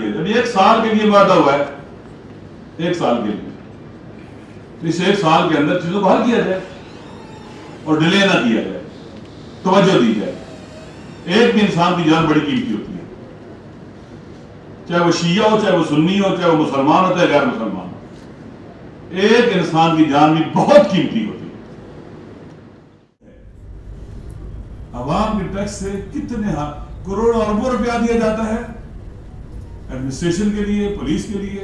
किया जाए। एक साल के लिए वादा हुआ है, एक साल के लिए, इस एक साल के अंदर चीजों को हल किया जाए और डिले ना किया जाए, तवज्जो दी जाए। एक भी इंसान की जान बड़ी कीमती होती है, चाहे वो शिया हो, चाहे वो सुन्नी हो, चाहे वो मुसलमान हो, चाहे गैर मुसलमान हो। एक इंसान की जान भी बहुत कीमती होती है। अवाम के टैक्स से कितने करोड़ अरबों रुपया दिया जाता है एडमिनिस्ट्रेशन के लिए, पुलिस के लिए,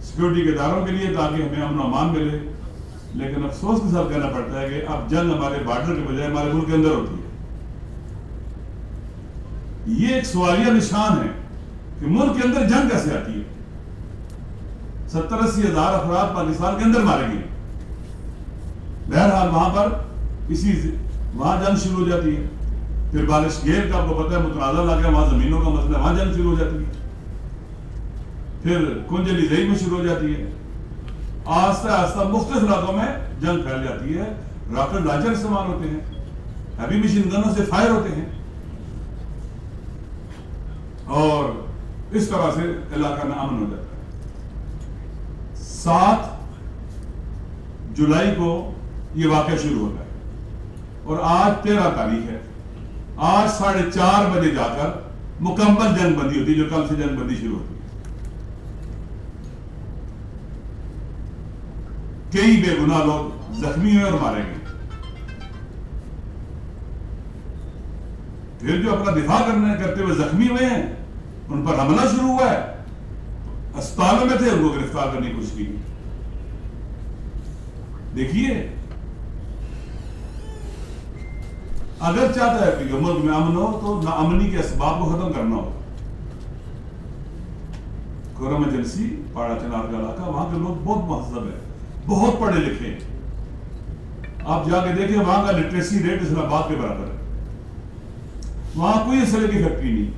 सिक्योरिटी के इदारों के लिए, ताकि हमें अमन अमान मिले। लेकिन अफसोस के साथ कहना पड़ता है कि अब जंग हमारे बॉर्डर के बजाय हमारे मुल्क के अंदर होती है। ये एक सवालिया निशान है कि मुल्क के अंदर जंग कैसे आती है। 70-80 हजार अफराद पाकिस्तान के अंदर मारे गए। बहरहाल वहां पर वहां जंग शुरू हो जाती है। फिर बारिश गेर का आपको पता है, मुतनाज़ा इलाका, वहां जमीनों का मसला, वहां जंग शुरू हो जाती है। फिर कुंजली जई में शुरू हो जाती है। आस्ता आस्ता मुख्तलिफ इलाकों में जंग फैल जाती है। रॉकेट लॉन्चर इस्तेमाल होते हैं, हैवी मशीन गनों से फायर होते हैं और इस तरह से इलाका में अमन हो जाता है। 7 जुलाई को यह वाकया शुरू होता है और आज 13 तारीख है। आज 4:30 बजे जाकर मुकम्मल जंग बंदी होती है, जो कल से जंग बंदी शुरू होती है। कई बेगुनाह लोग जख्मी हुए और मारे गए। फिर जो अपना दिफा करते हुए जख्मी हुए हैं, उन पर हमला शुरू हुआ है। अस्पतालों में थे, उनको गिरफ्तार करने की कोशिश की। देखिए, अगर चाहता है कि मुल्क में अमन हो तो नाअमनी के असबाब को खत्म करना होगा। कोरम एजेंसी, पाड़ा चनार का इलाका, वहां के लोग बहुत महजब है, बहुत पढ़े लिखे हैं। आप जाके देखें, वहां का लिटरेसी रेट इस्लामाबाद के बराबर है। वहां कोई असले की फैक्ट्री नहीं,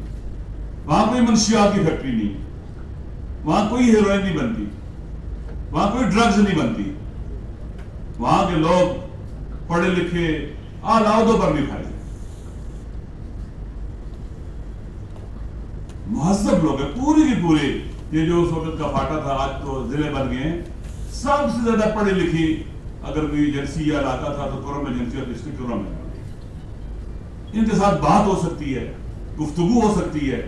वहां कोई मंशियात की फैक्ट्री नहीं, वहां कोई हेरोइन नहीं बनती, वहां कोई ड्रग्स नहीं बनती। वहां के लोग पढ़े लिखे, आलादों पर नहीं खाए, महजब लोग हैं पूरे के पूरे। ये जो उस वक्त का फाटा था, आज तो जिले बन गए हैं। सबसे ज्यादा पढ़े लिखी अगर कोई एजेंसी या इलाका था तो कोरम एजेंसी और डिस्ट्रिक्ट कोरम है। इनके साथ बात हो सकती है, गुफ्तगू हो सकती है।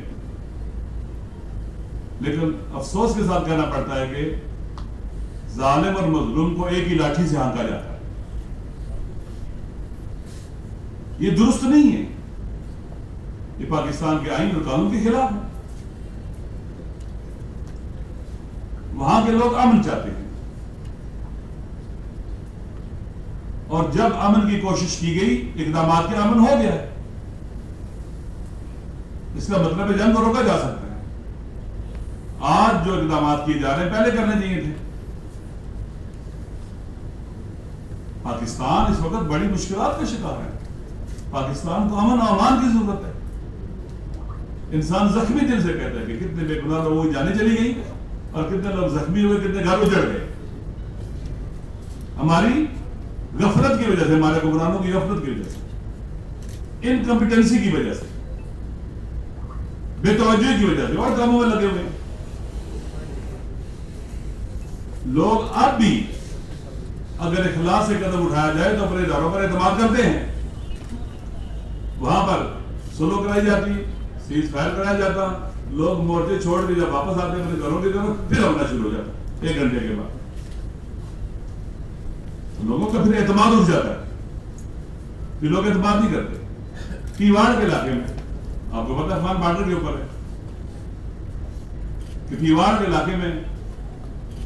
लेकिन अफसोस के साथ कहना पड़ता है कि जालिम और मजलूम को एक ही लाठी से हाँका जाता है। ये दुरुस्त नहीं है, ये पाकिस्तान के आईन और कानून के खिलाफ है। वहां के लोग अमन चाहते हैं और जब अमन की कोशिश की गई, इकदाम के अमन हो गया। इसका मतलब है जंग को रोका जा सकता है। आज जो इकदाम किए जा रहे हैं पहले करने चाहिए थे। पाकिस्तान इस वक्त बड़ी मुश्किलात का शिकार है। पाकिस्तान को अमन और अमान की जरूरत है। इंसान जख्मी दिल से कहता है कि कितने बेगुनाह लोग जाने चली गई और कितने लोग जख्मी हुए, कितने घर उजड़ गए। हमारी गफलत की वजह से, हमारे हुक्मरानों की गफलत की वजह से, इनकम्पिटेंसी की वजह से, बेतवज्जोही की वजह से और कामों में लगे हुए हैं। लोग अब भी अगर इखलास से कदम उठाया जाए तो अपने इदारों पर एतमाद करते हैं। वहां पर सुलह कराई जाती, सीज फायर कराया जाता, लोग मोर्चे छोड़ के जब वापस आते अपने घरों की तरफ, फिर हमला शुरू हो जाता 1 घंटे के बाद। तो लोगों का फिर एतमाद उठ जाता है, फिर लोग एतमाद नहीं करते। कीवाड़ के इलाके में आपको पता है, अफगान बॉर्डर के ऊपर है कि कीवाड़ के इलाके में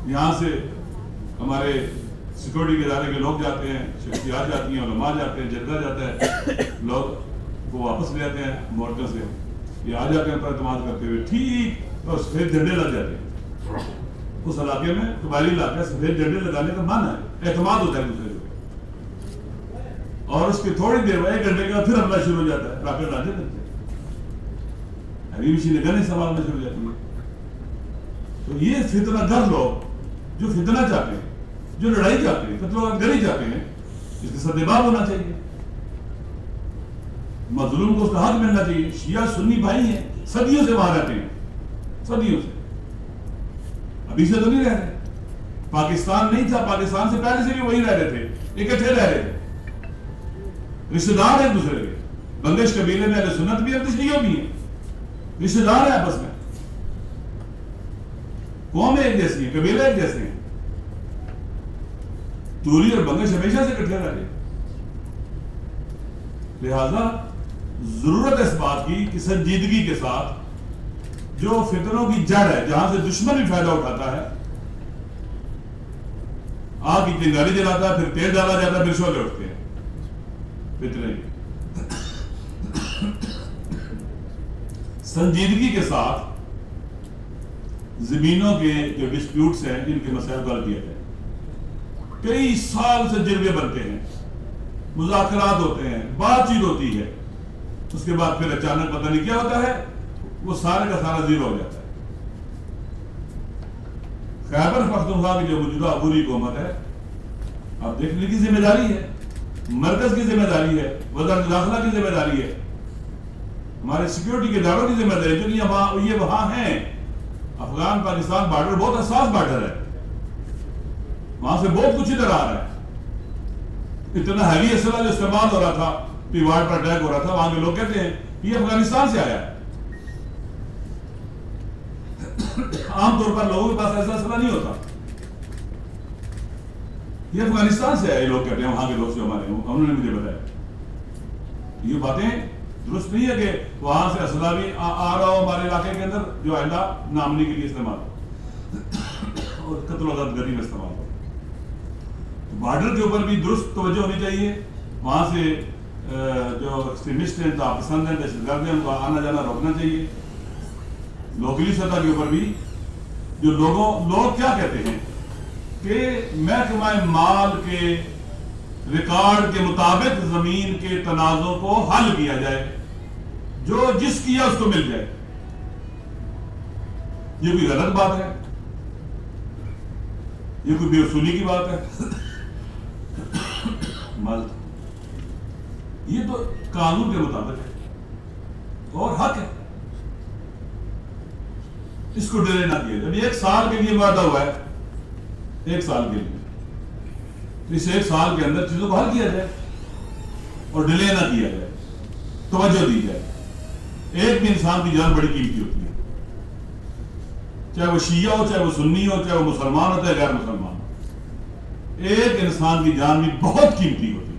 यहां से हमारे सिक्योरिटी के इदारे के लोग जाते हैं, शख्सियात जाती हैं, उलमा जाते हैं, जरगा जाता है, लोग को वापस ले आते हैं मोर्चों से, ये आ जाते हैं पर एतमाद करते हुए। ठीक और सफेद झंडे लग जाते हैं उस इलाके में। कबायली इलाका, सफेद झंडे लगाने का माना है, एतमाद होता है दूसरे को। और उसके थोड़ी देर में 1 घंटे के बाद फिर हमला शुरू हो जाता है, रॉकेट लॉन्चर करते हैं, हैवी मशीन गन इस्तेमाल में शुरू हो जाती है। तो ये फितनागर लोग जो फितना चाहते हैं, जो लड़ाई चाहते हैं, कत्ल-ओ-गरी चाहते हैं, इसके सद्देबाब होना चाहिए। मजलूम को उसका हक मिलना चाहिए। शिया सुन्नी भाई हैं, सदियों से वहां रहते हैं, सदियों से, अभी से तो नहीं रह रहे। पाकिस्तान नहीं था, पाकिस्तान से पहले से भी वही रह रहे थे, इकट्ठे रह रहे थे, रिश्तेदार है एक दूसरे के। बंगश कबीले में अहले सुन्नत भी है, शियो भी है, रिश्तेदार है आपस में, कौम एक जैसी है, कबीले एक जैसे हैं। तूरी और बंगश हमेशा से इकट्ठे रह रहे। लिहाजा जरूरत है इस बात की कि संजीदगी के साथ जो फितरों की जड़ है, जहां से दुश्मन भी फायदा उठाता है, आग की चिंगारी जलाता है, फिर तेल डाला जाता है, फिर शोले उठते हैं फितरे। संजीदगी के साथ जमीनों के जो डिस्प्यूट्स हैं, जिनके मसले को हल किया जाए, कई साल से जिरगे बनते हैं, मुज़ाकरात होते हैं, बातचीत होती है, उसके बाद फिर अचानक पता नहीं क्या होता है, वो सारे का सारा जीरो हो जाता है। खैबर पख्तूनख्वा की जो मौजूदा अबूरी हुकूमत है, आप देखने की जिम्मेदारी है, मरकज की जिम्मेदारी है, वज़ारत दाखिला की जिम्मेदारी है, हमारे सिक्योरिटी के इदारों की जिम्मेदारी, क्योंकि ये वहां है। अफगान पाकिस्तान बॉर्डर बहुत हसास बॉर्डर है, वहां से बहुत कुछ इधर आ रहा है। इतना हैवी असला जो इस्तेमाल हो रहा था, पीवाड़ पर अटैक हो रहा था, वहां के लोग कहते हैं ये अफगानिस्तान से आया है। आमतौर पर लोगों के पास ऐसा असला नहीं होता, ये अफगानिस्तान से आए लोग कहते हैं, वहां के लोग जो हमारे, उन्होंने मुझे बताया। ये बातें दुरुस्त नहीं है कि वहां से असला भी आ रहा हो हमारे इलाके के अंदर, जो आइंदा नामनी के लिए इस्तेमाल हो और कत्ल गर्दी में इस्तेमाल हो। तो बॉर्डर के ऊपर भी दुरुस्त तवज्जो होनी चाहिए। वहां से जो एक्सट्रीमिस्ट हैं, तापसंद हैं, दहशतगर्द हैं, उनका आना जाना रोकना चाहिए। लोकली सतह के ऊपर भी जो लोग क्या कहते हैं कि महकमा माल के रिकॉर्ड के मुताबिक जमीन के तनाजों को हल किया जाए, जो जिस किया उसको मिल जाए। ये कोई गलत बात है? ये कोई बेउसूली की बात है? ये तो कानून के मुताबिक है और हक है, इसको डिले ना किया जाए। एक साल के लिए वादा हुआ है, एक साल के लिए, इस एक साल के अंदर चीजों को हल किया जाए और डिले ना किया जाए, तवज्जो दी जाए। एक भी इंसान की जान बड़ी कीमती होती है, चाहे वो शिया हो, चाहे वो सुन्नी हो, चाहे वो मुसलमान हो, चाहे गैर मुसलमान हो। एक इंसान की जान भी बहुत कीमती होती है।